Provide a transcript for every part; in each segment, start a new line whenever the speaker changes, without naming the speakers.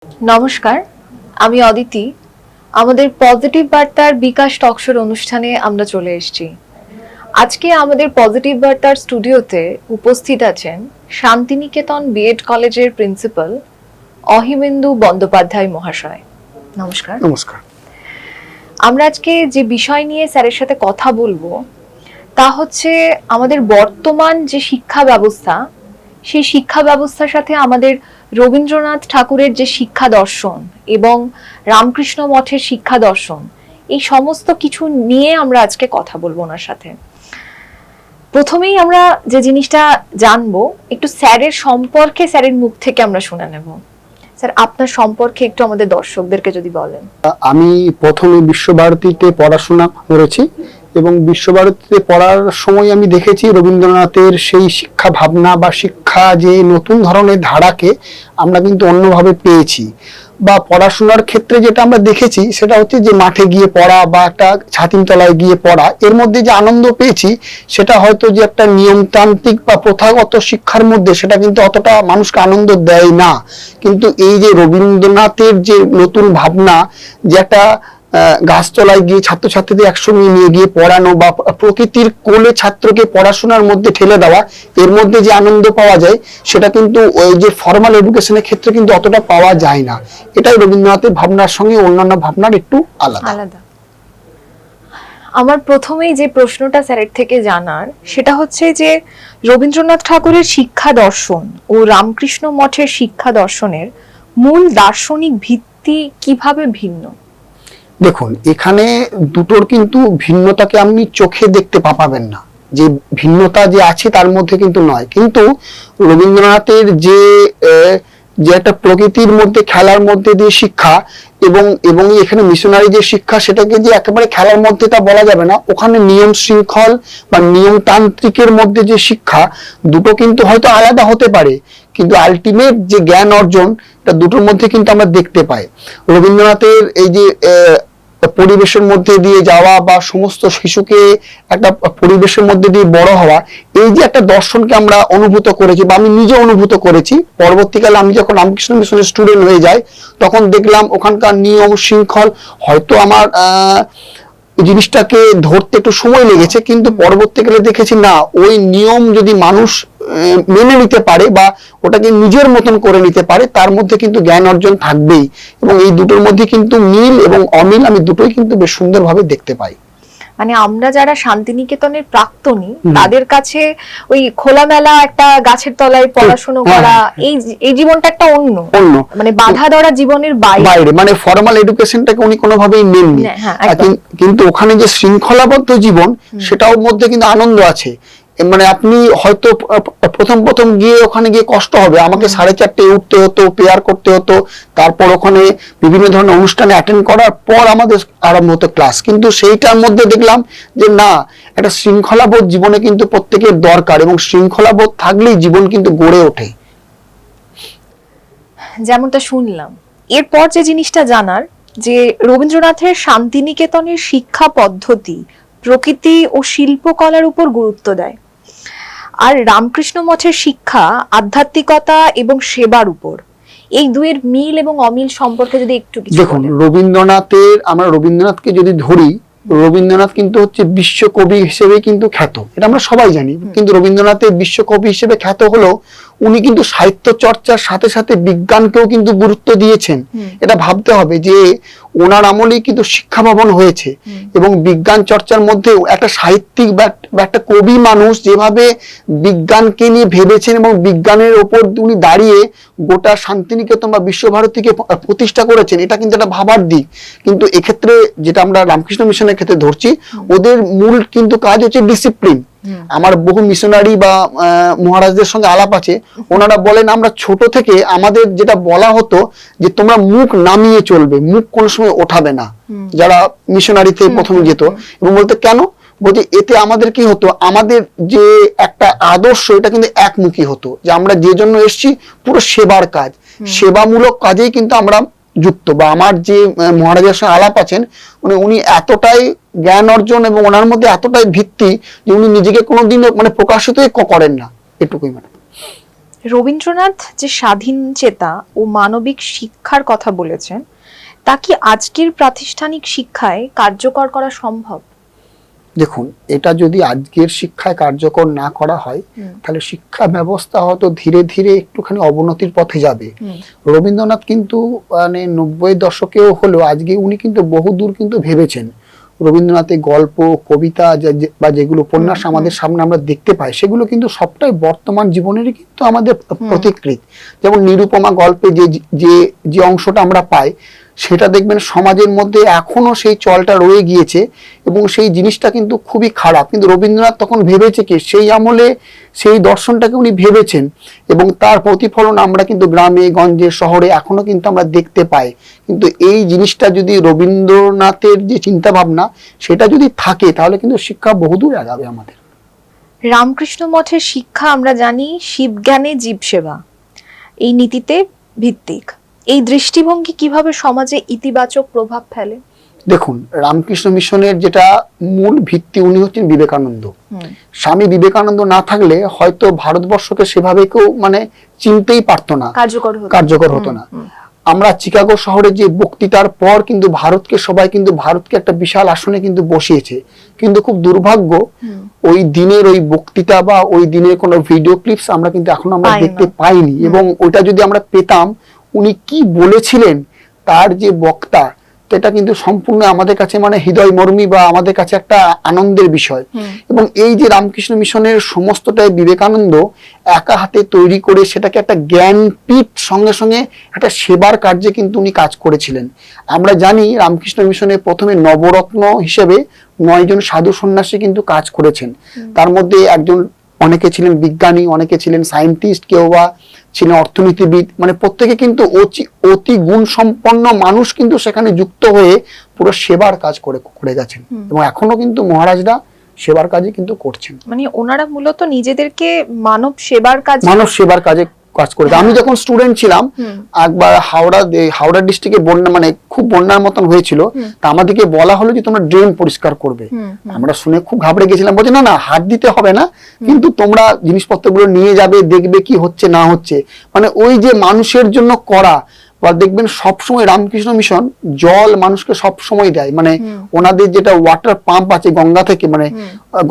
নমস্কার, আমি অদিতি। আমাদের পজিটিভ বার্তার বিকাশ টকশোর অনুষ্ঠানে আমরা চলে এসেছি। আজকে আমাদের পজিটিভ বার্তার স্টুডিওতে উপস্থিত আছেন শান্তিনিকেতন বিএড কলেজের প্রিন্সিপাল অহিমেন্দু বন্দ্যোপাধ্যায় মহাশয়। নমস্কার।
নমস্কার।
আমরা আজকে যে বিষয় নিয়ে স্যারের সাথে কথা বলবো তা হচ্ছে আমাদের বর্তমান যে শিক্ষা ব্যবস্থা, সেই শিক্ষা ব্যবস্থার সাথে আমাদের রবীন্দ্রনাথ ঠাকুরের যে শিক্ষা দর্শন এবং রামকৃষ্ণ মঠের শিক্ষা দর্শন, এই সমস্ত কিছু নিয়ে আমরা আজকে কথা বলবো ওনার সাথে। প্রথমেই আমরা যে জিনিসটা জানবো, একটু স্যারের সম্পর্কে স্যারের মুখ থেকে আমরা শুনে নেব। স্যার, আপনার সম্পর্কে একটু আমাদের দর্শকদেরকে যদি বলেন।
আমি প্রথমে বিশ্বভারতীতে পড়াশোনা করেছি এবং বিশ্বভারতীতে পড়ার সময় আমি দেখেছি রবীন্দ্রনাথের সেই শিক্ষা ভাবনা বা শিক্ষা যে নতুন ধরনের ধারাকে আমরা কিন্তু অন্যভাবে পেয়েছি। বা পড়াশোনার ক্ষেত্রে যেটা আমরা দেখেছি সেটা হচ্ছে যে মাঠে গিয়ে পড়া বা একটা ছাতিম তলায় গিয়ে পড়া, এর মধ্যে যে আনন্দ পেয়েছি সেটা হয়তো যে একটা নিয়মতান্ত্রিক বা প্রথাগত শিক্ষার মধ্যে সেটা কিন্তু অতটা মানুষকে আনন্দ দেয় না। কিন্তু এই যে রবীন্দ্রনাথের যে নতুন ভাবনা, যে একটা গাছতলায় গিয়ে ছাত্রছাত্রীদের একসঙ্গে নিয়ে গিয়ে পড়ানো বা প্রকৃতির কোলে ছাত্রকে পড়াশোনার মধ্যে ঠেলে দেওয়া, এর মধ্যে যে আনন্দ পাওয়া যায় সেটা কিন্তু ওই যে ফর্মাল এডুকেশনের ক্ষেত্রে কিন্তু অতটা পাওয়া যায় না। এটাই রবীন্দ্রনাথের ভাবনার সঙ্গে অন্যান্য ভাবনার একটু আলাদা।
আমার প্রথমেই যে প্রশ্নটা স্যারের থেকে জানার সেটা হচ্ছে যে রবীন্দ্রনাথ ঠাকুরের শিক্ষা দর্শন ও রামকৃষ্ণ মঠের শিক্ষা দর্শনের মূল দার্শনিক ভিত্তি কিভাবে ভিন্ন?
দেখুন, এখানে দুটোর কিন্তু ভিন্নতাকে আপনি চোখে দেখতে পাবেন না, যে ভিন্নতা যে আছে তার মধ্যে কিন্তু নয়। কিন্তু রবীন্দ্রনাথের যে একটা প্রকৃতির মধ্যে খেলার মধ্যে দিয়ে শিক্ষা এবং এবং এখানে মিশনারি যে শিক্ষা, সেটাকে যে একেবারে খেলার মধ্যে তা বলা যাবে না। ওখানে নিয়ম শৃঙ্খল বা নিয়মতান্ত্রিকের মধ্যে যে শিক্ষা, দুটো কিন্তু হয়তো আলাদা হতে পারে, কিন্তু আলটিমেট যে জ্ঞান অর্জন, এটা দুটোর মধ্যে কিন্তু আমরা দেখতে পাই। রবীন্দ্রনাথের এই যে পরিবেশের মধ্যে দিয়ে যাওয়া বা সমস্ত শিশুকে একটা পরিবেশের মধ্যে দিয়ে বড় হওয়া, এই যে একটা দর্শনকে আমরা অনুভূত করেছি বা আমি নিজে অনুভূত করেছি। পরবর্তীকালে আমি যখন রামকৃষ্ণ মিশনের স্টুডেন্ট হয়ে যাই তখন দেখলাম ওখানকার নিয়ম শৃঙ্খল হয়তো আমার জিনিসটাকে ধরতে একটু সময় লেগেছে, কিন্তু পরবর্তীকালে দেখেছি না, ওই নিয়ম যদি মানুষ মেনে নিতে পারে বা ওটাকে নিজের মতন করে নিতে পারে, তার মধ্যে কিন্তু জ্ঞান অর্জন থাকবেই। এবং এই দুটোর মধ্যে কিন্তু মিল এবং অমিল আমি দুটোই কিন্তু বেশ সুন্দরভাবে দেখতে পাই।
মানে আমরা যারা শান্তিনিকেতনের প্রাক্তনী, তাদের কাছে ওই খোলামেলা একটা গাছের তলায় পড়াশোনা করা, এই জীবনটা একটা অন্য মানে বাধা ধরা জীবনের বাইরে,
মানে ফর্মাল এডুকেশনটাকে উনি কোনোভাবেই নেননি। কিন্তু ওখানে যে শৃঙ্খলাবদ্ধ জীবন, সেটার মধ্যে কিন্তু আনন্দ আছে। মানে আপনি হয়তো প্রথম গিয়ে ওখানে গিয়ে কষ্ট হবে, আমাকে 4:30 উঠতে হতো, প্রেয়ার করতে হতো, তারপর ওখানে বিভিন্ন ধরনের অনুষ্ঠানে অ্যাটেন্ড করার পর আমাদের আরম্ভ হতো ক্লাস। কিন্তু সেইটার মধ্যে দেখলাম যে না, একটা শৃঙ্খলাবোধ জীবনে কিন্তু প্রত্যেকের দরকার এবং শৃঙ্খলাবোধ থাকলেই জীবন কিন্তু গড়ে ওঠে।
যেমনটা শুনলাম, এরপর যে জিনিসটা জানার যে রবীন্দ্রনাথের শান্তিনিকেতনের শিক্ষা পদ্ধতি প্রকৃতি ও শিল্পকলার উপর গুরুত্ব দেয়, আর রামকৃষ্ণ মঠের শিক্ষা আধ্যাত্মিকতা এবং সেবার উপর। এই দুয়ের মিল এবং অমিল সম্পর্কে যদি একটু কিছু
দেখুন, আমরা রবীন্দ্রনাথকে যদি ধরি, রবীন্দ্রনাথ কিন্তু হচ্ছে বিশ্বকবি হিসেবে কিন্তু খ্যাত, এটা আমরা সবাই জানি। কিন্তু রবীন্দ্রনাথের বিশ্বকবি হিসেবে খ্যাত হলো উনি কিন্তু সাহিত্য চর্চার সাথে সাথে বিজ্ঞানকেও কিন্তু গুরুত্ব দিয়েছেন। এটা ভাবতে হবে যে ওনার আমলেই কিন্তু শিক্ষা ভবন হয়েছে এবং বিজ্ঞান চর্চার মধ্যে একটা সাহিত্যিক বা একটা কবি মানুষ যেভাবে বিজ্ঞানকে নিয়ে ভেবেছেন এবং বিজ্ঞানের ওপর উনি দাঁড়িয়ে গোটা শান্তিনিকেতন বা বিশ্বভারতীকে প্রতিষ্ঠা করেছেন, এটা কিন্তু একটা ভাবার দিক। কিন্তু এক্ষেত্রে যেটা আমরা রামকৃষ্ণ মিশনের ক্ষেত্রে ধরছি, ওদের মূল কিন্তু কাজ হচ্ছে ডিসিপ্লিন। আমার বহু মিশনারি বা মহারাজদের সঙ্গে আলাপ আছে, ওনারা বলেন আমরা ছোট থেকে আমাদের যেটা বলা হতো যে তোমরা মুখ নামিয়ে চলবে, মুখ কোনো সময় ওঠাবে না, যারা মিশনারিতে প্রথমে যেত। এবং বলতে কেন, বলতে এতে আমাদের কি হতো, আমাদের যে একটা আদর্শ এটা কিন্তু একমুখী হতো, যে আমরা যে জন্য এসেছি পুরো সেবার কাজ, সেবামূলক কাজেই কিন্তু আমরা যুক্ত। বা আমার যে মহারাজের সঙ্গে আলাপ আছেন, উনি এতটাই জ্ঞান অর্জন এবং ওনার মধ্যে এতটাই ভিত্তি যে উনি নিজেকে কোনোদিন মানে প্রকাশিতই করেন না, এটুকুই। মানে
রবীন্দ্রনাথ যে স্বাধীন চেতা ও মানবিক শিক্ষার কথা বলেছেন, তা কি আজকের প্রাতিষ্ঠানিক শিক্ষায় কার্যকর করা সম্ভব?
দেখুন, এটা যদি আজকের শিক্ষায় কার্যকর না করা হয় তাহলে শিক্ষা ব্যবস্থা হয়তো ধীরে ধীরে একটুখানি অবনতির পথে যাবে। রবীন্দ্রনাথ কিন্তু মানে 90 দশকেও হলো আজকে উনি কিন্তু বহুদূর কিন্তু ভেবেছেন। রবীন্দ্রনাথের গল্প, কবিতা বা যেগুলো উপন্যাস আমাদের সামনে আমরা দেখতে পাই, সেগুলো কিন্তু সবটাই বর্তমান জীবনেরই কিন্তু আমাদের প্রতিকৃত। যেমন নিরুপমা গল্পে যে যে যে অংশটা আমরা পাই, সেটা দেখবেন সমাজের মধ্যে এখনো সেই চলটা রয়ে গিয়েছে এবং সেই জিনিসটা কিন্তু খুবই খারাপ। কিন্তু রবীন্দ্রনাথ তখন ভেবেছে কি, সেই আমলে সেই দর্শনটাকে উনি ভেবেছেন এবং তার প্রতিফলন আমরা কিন্তু গ্রামে গঞ্জে শহরে এখনো কিন্তু আমরা দেখতে পাই। কিন্তু এই জিনিসটা যদি রবীন্দ্রনাথের যে চিন্তা ভাবনা সেটা যদি থাকে তাহলে কিন্তু শিক্ষা বহুদূর আগাবে আমাদের।
রামকৃষ্ণ মঠের শিক্ষা আমরা জানি শিবজ্ঞানে জীবসেবা, এই নীতিতে ভিত্তিক। এই দৃষ্টিভঙ্গি কিভাবে সমাজে ইতিবাচক প্রভাব ফেলে?
দেখুন, রামকৃষ্ণ মিশনের যেটা মূল ভিত্তি, উনি হচ্ছেন বিবেকানন্দ। স্বামী বিবেকানন্দ না থাকলে হয়তো ভারতবর্ষকে সেভাবে কেউ মানে চিনতেই পারতো না, কার্যকর হতো না। আমরা চিকাগো শহরে যে বক্তৃতার পর কিন্তু ভারতকে একটা বিশাল আসনে কিন্তু বসিয়েছে। কিন্তু খুব দুর্ভাগ্য, ওই দিনের ওই বক্তৃতা বা ওই দিনের কোনো ভিডিও ক্লিপস আমরা কিন্তু এখনো আমরা দেখতে পাইনি। এবং ওইটা যদি আমরা পেতাম, উনি কি বলেছিলেন, তার যে বক্তা, এটা কিন্তু সম্পূর্ণ আমাদের কাছে মানে হৃদয়মর্মী বা আমাদের কাছে একটা আনন্দের বিষয়। এবং এই যে রামকৃষ্ণ মিশনের সমস্তটাই বিবেকানন্দ একা হাতে তৈরি করে সেটাকে একটা জ্ঞানপীঠ, সঙ্গে সঙ্গে একটা সেবার কার্যে কিন্তু উনি কাজ করেছিলেন। আমরা জানি রামকৃষ্ণ মিশনে প্রথমে নবরত্ন হিসেবে 9 জন সাধু সন্ন্যাসী কিন্তু কাজ করেছেন। তার মধ্যে অনেকে ছিলেন বিজ্ঞানী, অনেকে ছিলেন সায়েন্টিস্ট, কেউ বা ছিলেন অর্থনীতিবিদ। মানে প্রত্যেকে কিন্তু অতি গুণ সম্পন্ন মানুষ কিন্তু সেখানে যুক্ত হয়ে পুরো সেবার কাজ করে গেছেন এবং এখনো কিন্তু মহারাজরা সেবার কাজে কিন্তু করছেন।
মানে ওনারা মূলত নিজেদেরকে মানব সেবার কাজে
কাজ করে। আমি যখন স্টুডেন্ট ছিলাম, একবার হাওড়া ডিস্ট্রিক্টে বন্যা মানে খুব বন্যার মতন হয়েছিল, তা আমাদেরকে বলা হলো যে তোমরা ড্রেন পরিষ্কার করবে। আমরা শুনে খুব ঘাবড়ে গেছিলাম, বলছে না হাত দিতে হবে না, কিন্তু তোমরা জিনিসপত্রগুলো নিয়ে যাবে, দেখবে কি হচ্ছে না হচ্ছে। মানে ওই যে মানুষের জন্য করা, বা দেখবেন সবসময় রামকৃষ্ণ মিশন জল মানুষকে সবসময় দেয়। মানে ওনাদের যেটা ওয়াটার পাম্প আছে গঙ্গা থেকে, মানে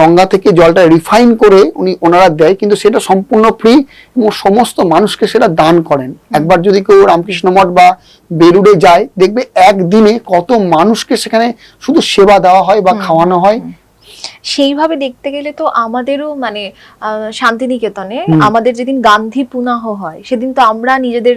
গঙ্গা থেকে জলটা রিফাইন করে ওনারা দেয়, কিন্তু সেটা সম্পূর্ণ ফ্রি এবং সমস্ত মানুষকে সেটা দান করেন। একবার যদি কেউ রামকৃষ্ণ মঠ বা বেলুড়ে যায়, দেখবে একদিনে কত মানুষকে সেখানে শুধু সেবা দেওয়া হয় বা খাওয়ানো হয়।
সেইভাবে দেখতে গেলে তো আমাদেরও মানে শান্তিনিকেতনে আমাদের যেদিন গান্ধী পুনাহ হয়, সেদিন তো আমরা নিজেদের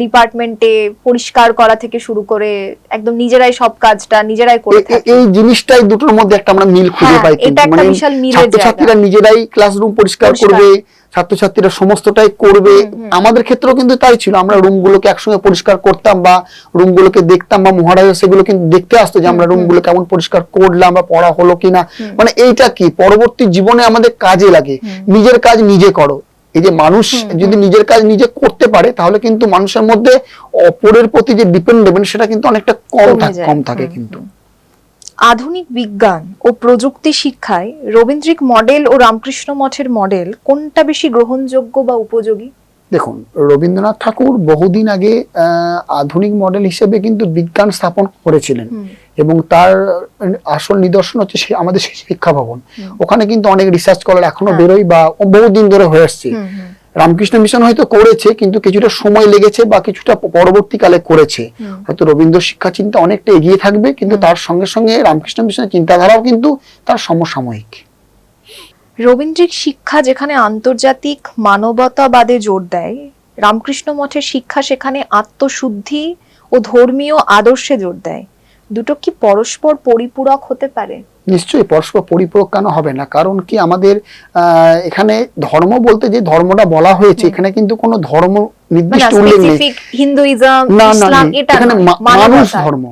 ডিপার্টমেন্টে পরিষ্কার করা থেকে শুরু করে একদম নিজেরাই সব কাজটা নিজেরাই করে থাকি।
এই জিনিসটাই দুটোর মধ্যে একটা আমরা মিল খুঁজে পাই।
এটা একটা বিশাল মিলের জায়গা।
ছাত্রছাত্রীরা নিজেরাই ক্লাসরুম পরিষ্কার করবে, ছাত্রছাত্রীরা সমস্তটাই করবে। আমাদের ক্ষেত্রেও কিন্তু তাই ছিল, আমরা রুমগুলোকে একসঙ্গে পরিষ্কার করতাম বা রুমগুলোকে দেখতাম, বা মহারাজা সেগুলো কিন্তু দেখতে আসতো যে আমরা রুমগুলো কেমন পরিষ্কার করলাম বা পড়া হলো কিনা। মানে এইটা কি পরবর্তী জীবনে আমাদের কাজে লাগে। নিজের কাজ নিজে করো। এই যে মানুষ যদি নিজের কাজ নিজে করতে পারে, তাহলে কিন্তু মানুষের মধ্যে অপরের প্রতি যে ডিপেন্ডেন্ট সেটা কিন্তু অনেকটা কম থাকে। কিন্তু
আধুনিক বিজ্ঞান ও প্রযুক্তি শিক্ষায় রবীন্দ্রিক মডেল ও রামকৃষ্ণ মঠের মডেল কোনটা বেশি গ্রহণযোগ্য বা উপযোগী?
দেখুন, রবীন্দ্রনাথ ঠাকুর বহুদিন আগে আধুনিক মডেল হিসেবে কিন্তু বিজ্ঞান স্থাপন করেছিলেন এবং তার আসল নিদর্শন হচ্ছে আমাদের শিক্ষা ভবন। ওখানে কিন্তু অনেক রিসার্চ করার এখনো বেরোয় বা বহুদিন ধরে হয়ে আসছে। রামকৃষ্ণ মিশন হয়তো করেছে, কিন্তু কিছুটা সময় লেগেছে বা কিছুটা পরবর্তীকালে করেছে। হয়তো রবীন্দ্র শিক্ষা চিন্তা অনেকটা এগিয়ে থাকবে, কিন্তু তার সঙ্গে সঙ্গে রামকৃষ্ণ মিশনের চিন্তাধারাও কিন্তু তার সমসাময়িক।
রবীন্দ্রিক শিক্ষা যেখানে আন্তর্জাতিক মানবতাবাদে জোর দেয়, রামকৃষ্ণ মঠের শিক্ষা সেখানে আত্মশুদ্ধি ও ধর্মীয় আদর্শে জোর দেয়। দুটো কি পরস্পর পরিপূরক হতে পারে?
নিশ্চয়ই পরস্পর পরিপূরক কেন হবে না? কারণ কি আমাদের এখানে ধর্ম বলতে যে ধর্মটা বলা হয়েছে, এখানে কিন্তু কোনো ধর্ম নির্দিষ্ট উল্লেখ নেই।
হিন্দুইজম, ইসলাম, এটা
এখানে মানুষ ধর্ম,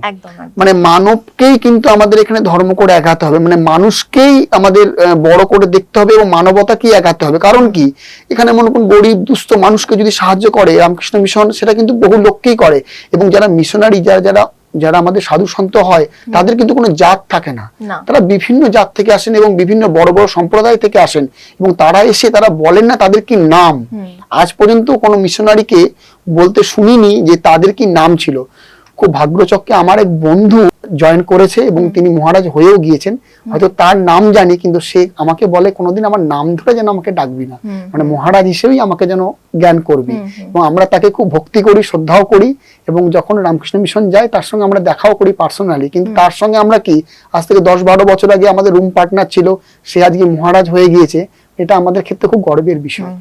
মানে মানবকেই কিন্তু আমাদের এখানে ধর্ম করে এগাতে হবে। মানে মানুষকেই আমাদের বড় করে দেখতে হবে এবং মানবতাকেই এগাতে হবে। কারণ কি এখানে মনে করুন গরিব দুস্থ মানুষকে যদি সাহায্য করে রামকৃষ্ণ মিশন, সেটা কিন্তু বহু লোককেই করে। এবং যারা মিশনারি, যারা যারা আমাদের সাধু সন্ত হয় তাদের কিন্তু কোনো জাত থাকে না,
না।
তারা বিভিন্ন জাত থেকে আসেন এবং বিভিন্ন বড় বড় সম্প্রদায় থেকে আসেন, এবং তারা এসে তারা বলেন না তাদের কি নাম। আজ পর্যন্ত কোনো মিশনারিকে বলতে শুনিনি যে তাদের কি নাম ছিল। খুব ভাগ্যচক্রে আমার এক বন্ধু জয়েন করেছে এবং তিনি মহারাজ হয়েও গিয়েছেন, হয়তো তার নাম জানি, কিন্তু সে আমাকে বলে কোনোদিন আমার নাম ধরে যেন আমাকে ডাকবি না, মানে মহারাজ হিসেবেই আমাকে যেন জ্ঞান করবি। এবং আমরা তাকে খুব ভক্তি করি, শ্রদ্ধাও করি, এবং যখন রামকৃষ্ণ মিশন যায় তার সঙ্গে আমরা দেখাও করি পার্সোনালি। কিন্তু তার সঙ্গে আমরা কি আজ থেকে 10-12 বছর আগে আমাদের রুম পার্টনার ছিল, সে আজকে মহারাজ হয়ে গিয়েছে, এটা আমাদের ক্ষেত্রে খুব গর্বের বিষয়।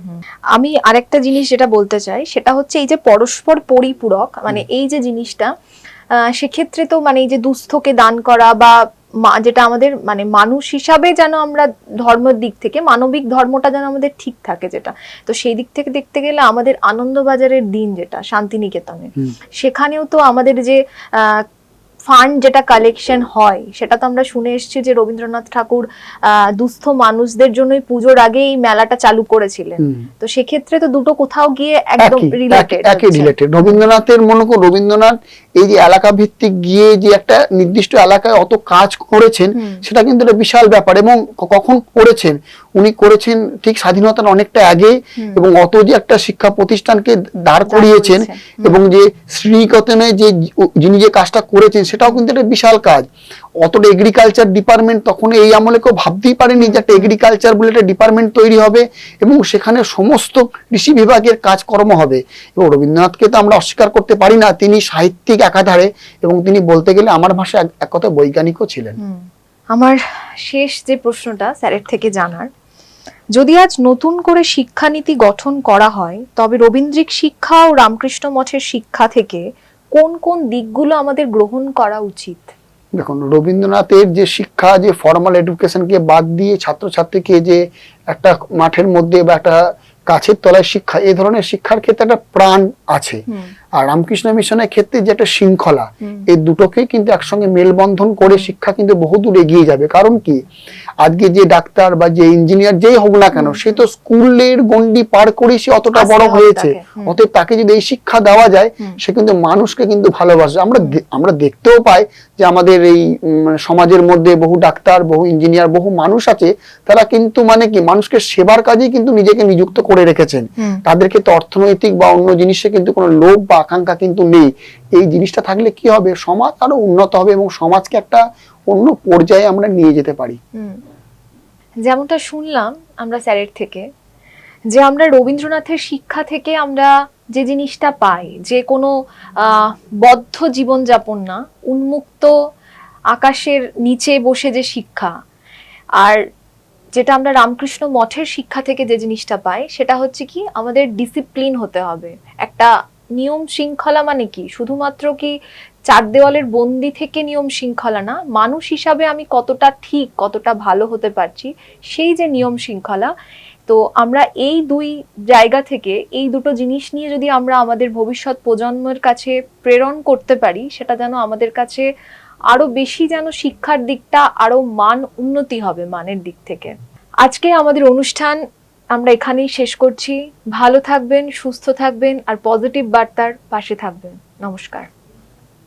আমি আরেকটা জিনিস যেটা বলতে চাই সেটা হচ্ছে এই যে পরস্পর পরিপূরক, মানে এই যে জিনিসটা, সেক্ষেত্রে তো মানে এই যে দুস্থকে দান করা বা যেটা আমাদের মানে মানুষ হিসাবে যেন আমরা ধর্মের দিক থেকে মানবিক ধর্মটা যেন আমাদের ঠিক থাকে, যেটা তো সেই দিক থেকে দেখতে গেলে আমাদের আনন্দবাজারের দিন যেটা শান্তিনিকেতনে, সেখানেও তো আমাদের যে ফান্ড যেটা কালেকশন হয় সেটা তো আমরা শুনে এসেছি যে রবীন্দ্রনাথ ঠাকুর দুস্থ মানুষদের জন্যই পুজোর আগে এই মেলাটা চালু করেছিলেন। তো সেক্ষেত্রে তো দুটো কোথাও গিয়ে একদম
রিলেটেড। রবীন্দ্রনাথের মনে করো, রবীন্দ্রনাথ এই যে এলাকা ভিত্তিক গিয়ে যে একটা নির্দিষ্ট এলাকায় অত কাজ করেছেন, সেটা কিন্তু একটা বিশাল ব্যাপার। এবং কখন করেছেন উনি, করেছেন ঠিক স্বাধীনতার অনেকটা আগে, এবং অত যে একটা শিক্ষা প্রতিষ্ঠানকে দাঁড় করিয়েছেন, এবং যে শ্রীনিকেতনে যে যিনি যে কাজটা করেছেন সেটাও কিন্তু একটা বিশাল কাজ। অতটা এগ্রিকালচার ডিপার্টমেন্ট তখন এই আমলে কেউ ভাবতেই পারেনি যে একটা এগ্রিকালচার বলে একটা ডিপার্টমেন্ট তৈরি হবে এবং সেখানে সমস্ত কৃষি বিভাগের কাজকর্ম হবে। এবং রবীন্দ্রনাথকে তো আমরা অস্বীকার করতে পারি না, তিনি সাহিত্যিক একাধারে, এবং তিনি বলতে গেলে আমার ভাষায় এক কথা বৈজ্ঞানিকও ছিলেন।
আমার শেষ যে প্রশ্নটা স্যারের থেকে জানার, যদি আজ নতুন করে শিক্ষানীতি গঠন করা হয় তবে রবীন্দ্রিক শিক্ষা ও রামকৃষ্ণ মঠের শিক্ষা থেকে কোন কোন দিকগুলো আমাদের গ্রহণ করা উচিত?
দেখুন, রবীন্দ্রনাথের যে শিক্ষা, যে ফর্মাল এডুকেশনকে বাদ দিয়ে ছাত্রছাত্রীকে যে একটা মাঠের মধ্যে বা একটা গাছের তলায় শিক্ষা, এই ধরনের শিক্ষার ক্ষেত্রে একটা প্রাণ আছে। আর রামকৃষ্ণ মিশনের ক্ষেত্রে যে একটা শৃঙ্খলা, এই দুটোকে কিন্তু একসঙ্গে মেলবন্ধন করে শিক্ষা কিন্তু বহুদূর এগিয়ে যাবে। কারণ কি, আজকে যে ডাক্তার বা যে ইঞ্জিনিয়ার যেই হোক না কেন, সে তো স্কুলের গন্ডি পার করে সে অতটা বড় হয়েছে। অতএব তাকে যদি এই শিক্ষা দেওয়া যায়, সে কিন্তু মানুষকে কিন্তু ভালোবাসে। আমরা দেখতেও পাই যে আমাদের এই সমাজের মধ্যে বহু ডাক্তার, বহু ইঞ্জিনিয়ার, বহু মানুষ আছে, তারা কিন্তু মানে কি মানুষকে সেবার কাজেই কিন্তু নিজেকে নিযুক্ত করে রেখেছেন। তাদেরকে তো অর্থনৈতিক বা অন্য জিনিসে কিন্তু কোনো লোভ বা আকাঙ্ক্ষা কিন্তু নেই। এই জিনিসটা থাকলে কি হবে, সমাজ আরো উন্নত হবে এবং সমাজকে একটা অন্য পর্যায়ে আমরা নিয়ে যেতে পারি।
যেমনটা শুনলাম আমরা স্যারের থেকে, যে আমরা রবীন্দ্রনাথের শিক্ষা থেকে আমরা যে জিনিসটা পাই, যে কোনো বদ্ধ জীবনযাপন না, উন্মুক্ত আকাশের নিচে বসে যে শিক্ষা, আর যেটা আমরা রামকৃষ্ণ মঠের শিক্ষা থেকে যে জিনিসটা পাই সেটা হচ্ছে কি আমাদের ডিসিপ্লিন হতে হবে। একটা নিয়ম শৃঙ্খলা মানে কি শুধুমাত্র কি চার দেওয়ালের বন্দি থেকে নিয়ম শৃঙ্খলা না, মানুষ হিসাবে আমি কতটা ঠিক, কতটা ভালো হতে পারছি, সেই যে নিয়ম শৃঙ্খলা। তো আমরা এই দুই জায়গা থেকে, এই দুটো জিনিস নিয়ে যদি আমরা আমাদের ভবিষ্যৎ প্রজন্মের কাছে প্রেরণ করতে পারি, সেটা যেন আমাদের কাছে আরো বেশি যেন শিক্ষার দিকটা আরো মান উন্নতি হবে মানের দিক থেকে। আজকে আমাদের অনুষ্ঠান আমরা এখানেই শেষ করছি। ভালো থাকবেন, সুস্থ থাকবেন আর পজিটিভ বার্তার পাশে থাকবেন। নমস্কার।